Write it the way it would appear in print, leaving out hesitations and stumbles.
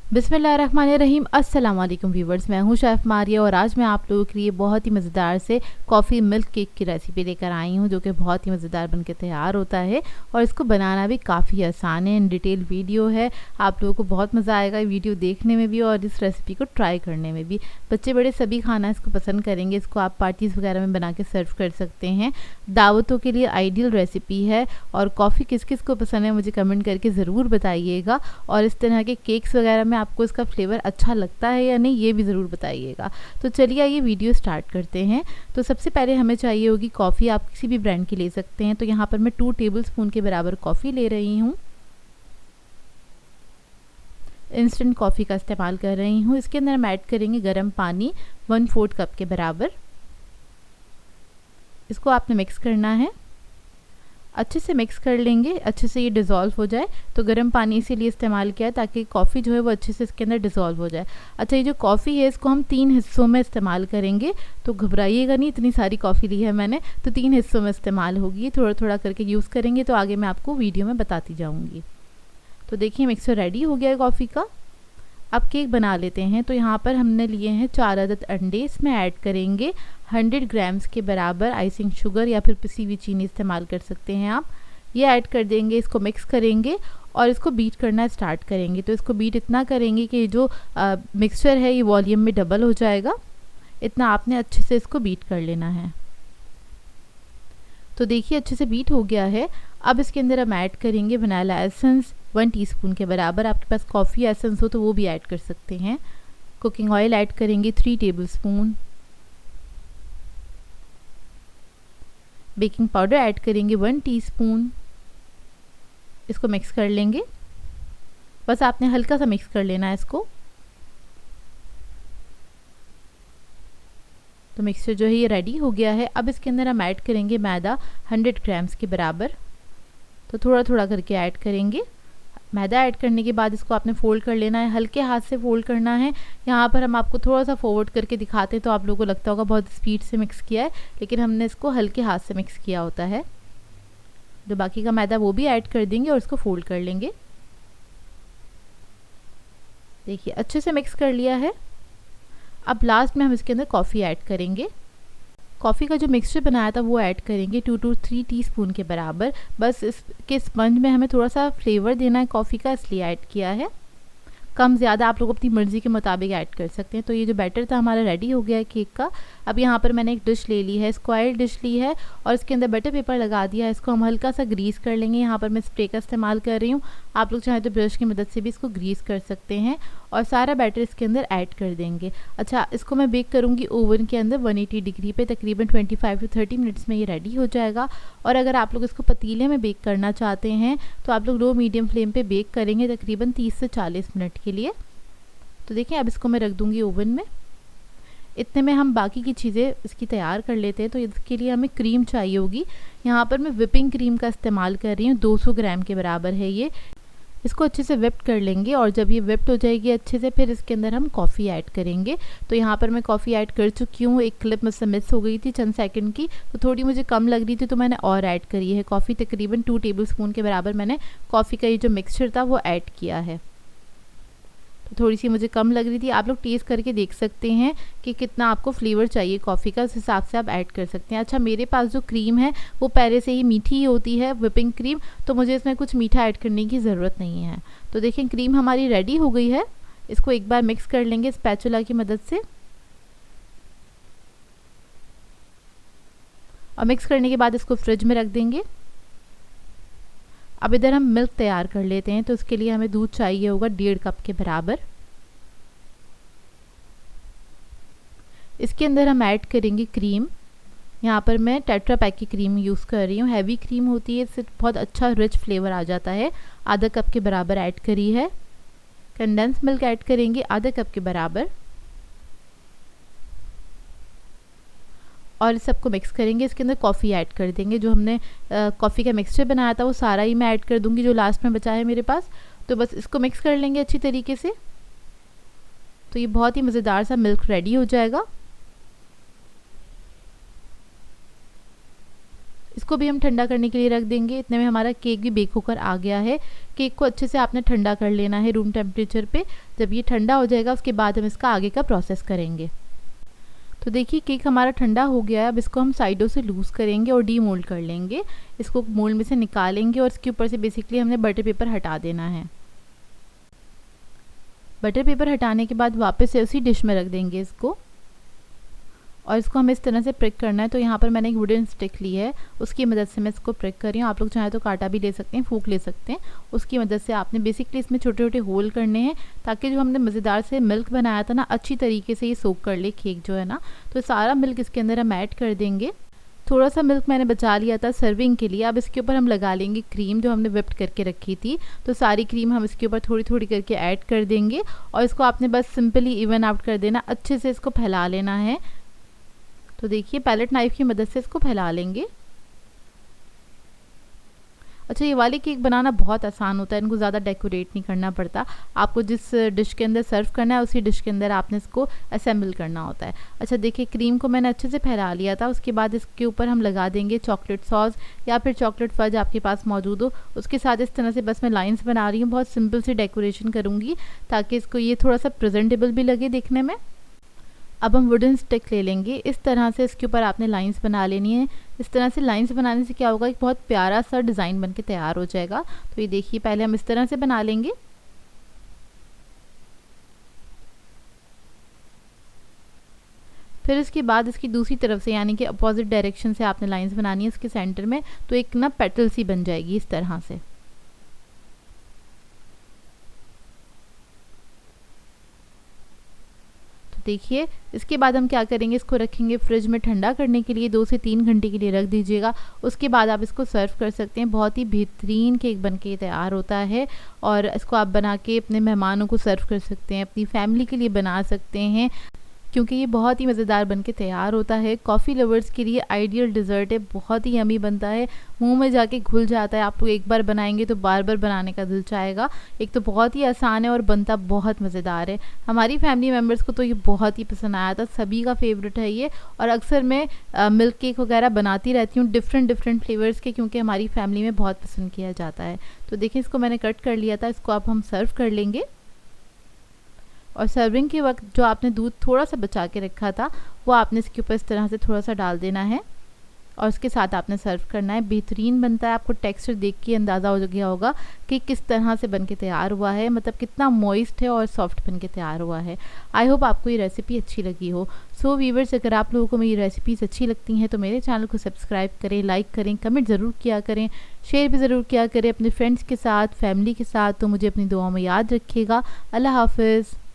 बिस्मिल्लाहिर्रहमानिर्रहीम। अस्सलाम वालेकुम व्यूवर्स, मैं हूं शेफ़ मारिया और आज मैं आप लोगों के लिए बहुत ही मज़ेदार से कॉफ़ी मिल्क केक की रेसिपी लेकर आई हूं, जो कि बहुत ही मज़ेदार बनके तैयार होता है और इसको बनाना भी काफ़ी आसान है। इन डिटेल वीडियो है, आप लोगों को बहुत मज़ा आएगा वीडियो देखने में भी और इस रेसिपी को ट्राई करने में भी। बच्चे बड़े सभी खाना इसको पसंद करेंगे। इसको आप पार्टीज़ वगैरह में बना के सर्व कर सकते हैं। दावतों के लिए आइडियल रेसिपी है। और कॉफ़ी किस किस को पसंद है मुझे कमेंट करके ज़रूर बताइएगा। और इस तरह के केक्स वगैरह में आपको इसका फ्लेवर अच्छा लगता है या नहीं, ये भी ज़रूर बताइएगा। तो चलिए आइए वीडियो स्टार्ट करते हैं। तो सबसे पहले हमें चाहिए होगी कॉफ़ी। आप किसी भी ब्रांड की ले सकते हैं। तो यहाँ पर मैं 2 टेबलस्पून के बराबर कॉफ़ी ले रही हूँ। इंस्टेंट कॉफ़ी का इस्तेमाल कर रही हूँ। इसके अंदर हम ऐड करेंगे गर्म पानी 1/4 कप के बराबर। इसको आपने मिक्स करना है, अच्छे से मिक्स कर लेंगे, अच्छे से ये डिज़ोल्व हो जाए। तो गर्म पानी इसीलिए इस्तेमाल किया है ताकि कॉफ़ी जो है वो अच्छे से इसके अंदर डिज़ोल्व हो जाए। अच्छा, ये जो कॉफ़ी है इसको हम 3 हिस्सों में इस्तेमाल करेंगे, तो घबराइएगा नहीं, इतनी सारी कॉफ़ी ली है मैंने, तो 3 हिस्सों में इस्तेमाल होगी। थोड़ा थोड़ा करके यूज़ करेंगे, तो आगे मैं आपको वीडियो में बताती जाऊँगी। तो देखिए मिक्सर रेडी हो गया है कॉफ़ी का। अब केक बना लेते हैं। तो यहाँ पर हमने लिए हैं 4 अदद अंडे। इसमें ऐड करेंगे 100 ग्राम्स के बराबर आइसिंग शुगर या फिर पिसी हुई चीनी इस्तेमाल कर सकते हैं आप। ये ऐड कर देंगे, इसको मिक्स करेंगे और इसको बीट करना स्टार्ट करेंगे। तो इसको बीट इतना करेंगे कि जो मिक्सचर है ये वॉल्यूम में डबल हो जाएगा। इतना आपने अच्छे से इसको बीट कर लेना है। तो देखिए अच्छे से बीट हो गया है। अब इसके अंदर हम ऐड करेंगे वनीला एसेंस 1 टीस्पून के बराबर। आपके पास कॉफ़ी एसेंस हो तो वो भी ऐड कर सकते हैं। कुकिंग ऑयल ऐड करेंगे 3 टेबलस्पून। बेकिंग पाउडर ऐड करेंगे 1 टीस्पून। इसको मिक्स कर लेंगे, बस आपने हल्का सा मिक्स कर लेना है इसको। तो मिक्सचर जो है ये रेडी हो गया है। अब इसके अंदर हम ऐड करेंगे मैदा 100 ग्राम्स के बराबर। तो थोड़ा थोड़ा करके ऐड करेंगे। मैदा ऐड करने के बाद इसको आपने फ़ोल्ड कर लेना है, हल्के हाथ से फ़ोल्ड करना है। यहाँ पर हम आपको थोड़ा सा फॉरवर्ड करके दिखाते हैं तो आप लोगों को लगता होगा बहुत स्पीड से मिक्स किया है, लेकिन हमने इसको हल्के हाथ से मिक्स किया होता है। जो बाकी का मैदा वो भी ऐड कर देंगे और इसको फोल्ड कर लेंगे। देखिए अच्छे से मिक्स कर लिया है। अब लास्ट में हम इसके अंदर कॉफ़ी ऐड करेंगे। कॉफ़ी का जो मिक्सचर बनाया था वो ऐड करेंगे 2 to 3 टीस्पून के बराबर। बस इसके स्पंज में हमें थोड़ा सा फ्लेवर देना है कॉफ़ी का, इसलिए ऐड किया है। कम ज़्यादा आप लोग अपनी मर्ज़ी के मुताबिक ऐड कर सकते हैं। तो ये जो बैटर था हमारा रेडी हो गया है केक का। अब यहाँ पर मैंने एक डिश ले ली है, स्क्वायर डिश ली है और इसके अंदर बटर पेपर लगा दिया है। इसको हम हल्का सा ग्रीस कर लेंगे। यहाँ पर मैं स्प्रे का इस्तेमाल कर रही हूँ, आप लोग चाहें तो ब्रश की मदद से भी इसको ग्रीस कर सकते हैं। और सारा बैटर इसके अंदर ऐड कर देंगे। अच्छा, इसको मैं बेक करूँगी ओवन के अंदर 180 डिग्री पे। तकरीबन 25 to 30 मिनट्स में ये रेडी हो जाएगा। और अगर आप लोग इसको पतीले में बेक करना चाहते हैं तो आप लोग लो मीडियम फ्लेम पे बेक करेंगे तकरीबन 30 से 40 मिनट के लिए। तो देखिए अब इसको मैं रख दूँगी ओवन में। इतने में हम बाकी की चीज़ें इसकी तैयार कर लेते हैं। तो इसके लिए हमें क्रीम चाहिए होगी। यहाँ पर मैं विपिंग क्रीम का इस्तेमाल कर रही हूँ, 200 ग्राम के बराबर है ये। इसको अच्छे से विप्ड कर लेंगे और जब ये विप्ड हो जाएगी अच्छे से, फिर इसके अंदर हम कॉफ़ी ऐड करेंगे। तो यहाँ पर मैं कॉफ़ी ऐड कर चुकी हूँ। एक क्लिप मुझसे मिस हो गई थी चंद सेकंड की, तो थोड़ी मुझे कम लग रही थी तो मैंने और ऐड करी है कॉफ़ी। तकरीबन 2 टेबलस्पून के बराबर मैंने कॉफ़ी का ये जो मिक्सचर था वो ऐड किया है। तो थोड़ी सी मुझे कम लग रही थी। आप लोग टेस्ट करके देख सकते हैं कि कितना आपको फ्लेवर चाहिए कॉफ़ी का, उस हिसाब से आप ऐड कर सकते हैं। अच्छा, मेरे पास जो क्रीम है वो पहले से ही मीठी ही होती है, विपिंग क्रीम, तो मुझे इसमें कुछ मीठा ऐड करने की ज़रूरत नहीं है। तो देखें क्रीम हमारी रेडी हो गई है। इसको एक बार मिक्स कर लेंगे स्पैचुला की मदद से। और मिक्स करने के बाद इसको फ्रिज में रख देंगे। अब इधर हम मिल्क तैयार कर लेते हैं। तो उसके लिए हमें दूध चाहिए होगा 1.5 कप के बराबर। इसके अंदर हम ऐड करेंगे क्रीम। यहाँ पर मैं टेट्रा पैक की क्रीम यूज़ कर रही हूँ, हैवी क्रीम होती है, इससे बहुत अच्छा रिच फ्लेवर आ जाता है। आधा कप के बराबर ऐड करी है। कंडेंस मिल्क ऐड करेंगे आधा कप के बराबर और इस सबको मिक्स करेंगे। इसके अंदर कॉफ़ी ऐड कर देंगे। जो हमने कॉफ़ी का मिक्सचर बनाया था वो सारा ही मैं ऐड कर दूंगी, जो लास्ट में बचा है मेरे पास। तो बस इसको मिक्स कर लेंगे अच्छी तरीके से। तो ये बहुत ही मज़ेदार सा मिल्क रेडी हो जाएगा। इसको भी हम ठंडा करने के लिए रख देंगे। इतने में हमारा केक भी बेक होकर आ गया है। केक को अच्छे से आपने ठंडा कर लेना है रूम टेम्परेचर पे। जब ये ठंडा हो जाएगा उसके बाद हम इसका आगे का प्रोसेस करेंगे। तो देखिए केक हमारा ठंडा हो गया है। अब इसको हम साइडों से लूज़ करेंगे और डी मोल्ड कर लेंगे। इसको मोल्ड में से निकालेंगे और इसके ऊपर से बेसिकली हमने बटर पेपर हटा देना है। बटर पेपर हटाने के बाद वापस से उसी डिश में रख देंगे इसको, और इसको हमें इस तरह से प्रिक करना है। तो यहाँ पर मैंने एक वुडन स्टिक ली है, उसकी मदद से मैं इसको प्रिक कर रही हूँ। आप लोग चाहें तो कांटा भी ले सकते हैं, फूंक ले सकते हैं। उसकी मदद से आपने बेसिकली इसमें छोटे छोटे होल करने हैं ताकि जो हमने मज़ेदार से मिल्क बनाया था ना, अच्छी तरीके से ये सोक कर ले केक जो है ना। तो सारा मिल्क इसके अंदर हम ऐड कर देंगे। थोड़ा सा मिल्क मैंने बचा लिया था सर्विंग के लिए। अब इसके ऊपर हम लगा लेंगे क्रीम जो हमने व्हिप्ड करके रखी थी। तो सारी क्रीम हम इसके ऊपर थोड़ी थोड़ी करके ऐड कर देंगे और इसको आपने बस सिंपली इवन आउट कर देना, अच्छे से इसको फैला लेना है। तो देखिए पैलेट नाइफ की मदद से इसको फैला लेंगे। अच्छा, ये वाले केक बनाना बहुत आसान होता है, इनको ज़्यादा डेकोरेट नहीं करना पड़ता। आपको जिस डिश के अंदर सर्व करना है उसी डिश के अंदर आपने इसको असेंबल करना होता है। अच्छा देखिए क्रीम को मैंने अच्छे से फैला लिया था। उसके बाद इसके ऊपर हम लगा देंगे चॉकलेट सॉस या फिर चॉकलेट फज आपके पास मौजूद हो। उसके साथ इस तरह से बस मैं लाइन्स बना रही हूँ, बहुत सिंपल सी डेकोरेशन करूँगी ताकि इसको ये थोड़ा सा प्रेजेंटेबल भी लगे देखने में। अब हम वुडन स्टिक ले लेंगे, इस तरह से इसके ऊपर आपने लाइंस बना लेनी है। इस तरह से लाइंस बनाने से क्या होगा, एक बहुत प्यारा सा डिज़ाइन बनके तैयार हो जाएगा। तो ये देखिए पहले हम इस तरह से बना लेंगे। फिर इसके बाद इसकी दूसरी तरफ से यानी कि अपोजिट डायरेक्शन से आपने लाइंस बनानी है इसके सेंटर में। तो एक ना पेटल सी बन जाएगी इस तरह से। देखिए इसके बाद हम क्या करेंगे, इसको रखेंगे फ्रिज में ठंडा करने के लिए। 2 से 3 घंटे के लिए रख दीजिएगा। उसके बाद आप इसको सर्व कर सकते हैं। बहुत ही बेहतरीन केक बनके तैयार होता है और इसको आप बना के अपने मेहमानों को सर्व कर सकते हैं, अपनी फैमिली के लिए बना सकते हैं क्योंकि ये बहुत ही मज़ेदार बनके तैयार होता है। कॉफ़ी लवर्स के लिए आइडियल डिज़र्ट है, बहुत ही यमी बनता है, मुंह में जाके घुल जाता है। आप लोग एक बार बनाएंगे तो बार बार बनाने का दिल चाहेगा। एक तो बहुत ही आसान है और बनता बहुत मज़ेदार है। हमारी फैमिली मेम्बर्स को तो ये बहुत ही पसंद आया था, सभी का फेवरेट है ये। और अक्सर मैं मिल्क केक वगैरह बनाती रहती हूँ डिफरेंट फ्लेवर्स के, क्योंकि हमारी फैमिली में बहुत पसंद किया जाता है। तो देखिए इसको मैंने कट कर लिया था, इसको अब हम सर्व कर लेंगे। और सर्विंग के वक्त जो आपने दूध थोड़ा सा बचा के रखा था वो आपने इसके ऊपर इस तरह से थोड़ा सा डाल देना है और उसके साथ आपने सर्व करना है। बेहतरीन बनता है, आपको टेक्सचर देख के अंदाज़ा हो गया होगा कि किस तरह से बनके तैयार हुआ है, मतलब कितना मॉइस्ट है और सॉफ्ट बनके तैयार हुआ है। आई होप आपको ये रेसिपी अच्छी लगी हो। सो व्यूअर्स, अगर आप लोगों को मेरी रेसिपीज़ अच्छी लगती हैं तो मेरे चैनल को सब्सक्राइब करें, लाइक करें, कमेंट ज़रूर किया करें, शेयर भी ज़रूर किया करें अपने फ्रेंड्स के साथ, फैमिली के साथ। तो मुझे अपनी दुआओं में याद रखिएगा। अल्लाह हाफिज़।